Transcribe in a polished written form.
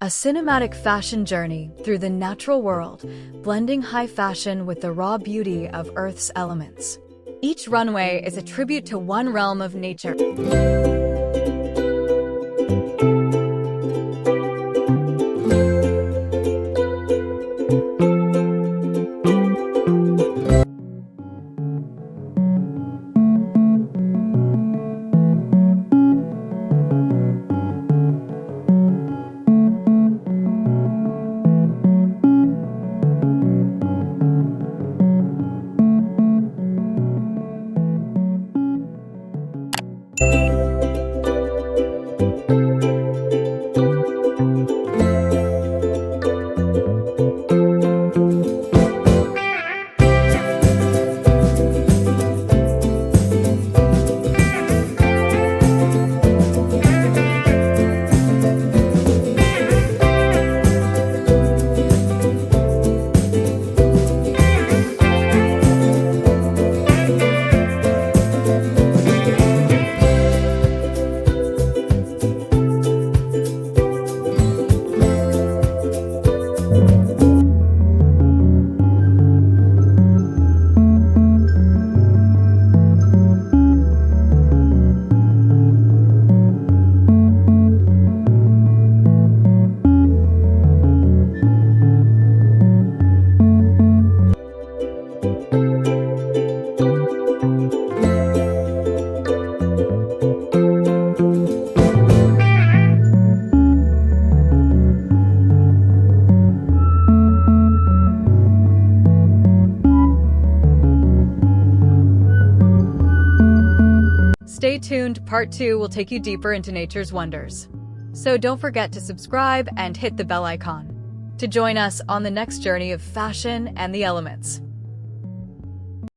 A cinematic fashion journey through the natural world, blending high fashion with the raw beauty of Earth's elements. Each runway is a tribute to one realm of nature. Stay tuned, part 2 will take you deeper into nature's wonders. So don't forget to subscribe and hit the bell icon to join us on the next journey of fashion and the elements.